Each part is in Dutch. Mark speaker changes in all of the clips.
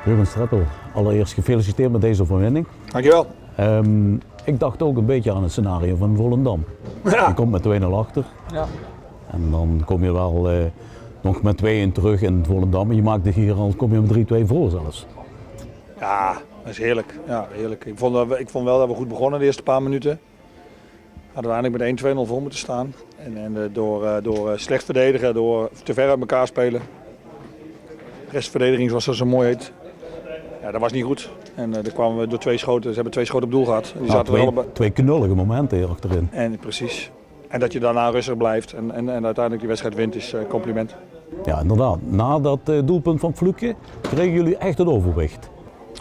Speaker 1: Ruben Streppel, allereerst gefeliciteerd met deze overwinning.
Speaker 2: Dankjewel.
Speaker 1: Ik dacht ook een beetje aan het scenario van Volendam.
Speaker 2: Ja.
Speaker 1: Je komt met 2-0 achter
Speaker 2: Ja.
Speaker 1: en dan kom je wel nog met 2-1 terug in Volendam. En je maakt het hier al, kom je met 3-2 voor zelfs.
Speaker 2: Ja, dat is heerlijk. Ja, heerlijk. Ik vond wel dat we goed begonnen de eerste paar minuten. Hadden we eigenlijk met 1-2-0 voor moeten staan. En door slecht verdedigen, door te ver uit elkaar spelen. Restverdediging zoals dat zo mooi heet. Ja, dat was niet goed. En daar kwamen we door 2 schoten. Ze hebben 2 schoten op doel gehad. Die zaten er allebei.
Speaker 1: Twee knullige momenten hier achterin.
Speaker 2: En precies. En dat je daarna rustig blijft en uiteindelijk die wedstrijd wint is compliment.
Speaker 1: Ja, inderdaad. Na dat doelpunt van Vloekje kregen jullie echt het overwicht.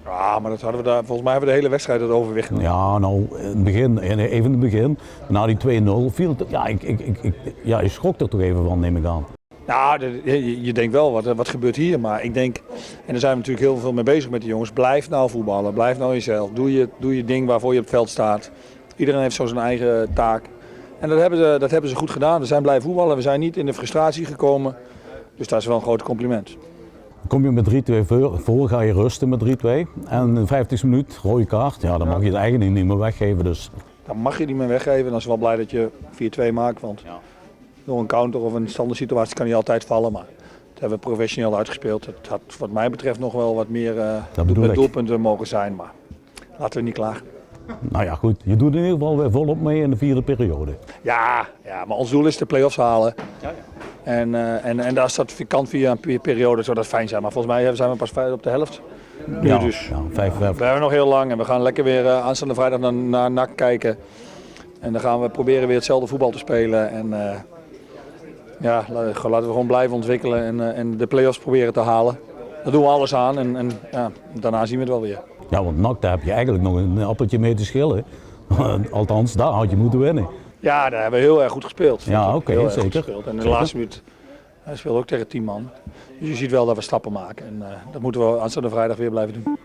Speaker 2: Ja, maar dat hadden we daar, volgens mij hebben we de hele wedstrijd het overwicht genomen.
Speaker 1: Ja, nou, in het begin, even in het begin, na die 2-0 viel het, ja, je schrok er toch even van, neem ik aan.
Speaker 2: Ja, je denkt wel, wat gebeurt hier? Maar ik denk, en daar zijn we natuurlijk heel veel mee bezig met de jongens, blijf nou voetballen, blijf nou jezelf. Doe je ding waarvoor je op het veld staat. Iedereen heeft zo zijn eigen taak. En dat hebben ze goed gedaan. We zijn blijven voetballen, we zijn niet in de frustratie gekomen. Dus dat is wel een groot compliment.
Speaker 1: Kom je met 3-2 voor, ga je rusten met 3-2 en in de 50e minuut rode kaart. Ja, dan mag je het eigenlijk niet meer weggeven. Dus.
Speaker 2: Dan mag je niet meer weggeven. Dan is het wel blij dat je 4-2 maakt. Want door een counter of een standaard situatie kan hij altijd vallen. Maar dat hebben we professioneel uitgespeeld. Het had wat mij betreft nog wel wat meer doelpunten mogen zijn. Maar laten we niet klagen.
Speaker 1: Nou ja, goed. Je doet in ieder geval weer volop mee in de 4e periode.
Speaker 2: Ja, maar ons doel is de play-offs halen. Ja. En als dat kan via een periode zou dat fijn zijn. Maar volgens mij zijn we pas op de helft. Nu
Speaker 1: Ja,
Speaker 2: dus.
Speaker 1: ja, 5.
Speaker 2: We hebben nog heel lang en we gaan lekker weer aanstaande vrijdag naar NAC kijken. En dan gaan we proberen weer hetzelfde voetbal te spelen. En laten we gewoon blijven ontwikkelen en de play-offs proberen te halen. Daar doen we alles aan en daarna zien we het wel weer.
Speaker 1: Ja, want NAC, daar heb je eigenlijk nog een appeltje mee te schillen. Althans, daar had je moeten winnen.
Speaker 2: Ja, daar hebben we heel erg goed gespeeld.
Speaker 1: Ja, oké, zeker.
Speaker 2: En in de laatste minuut speelde ook tegen 10 man. Dus je ziet wel dat we stappen maken. En dat moeten we aanstaande vrijdag weer blijven doen.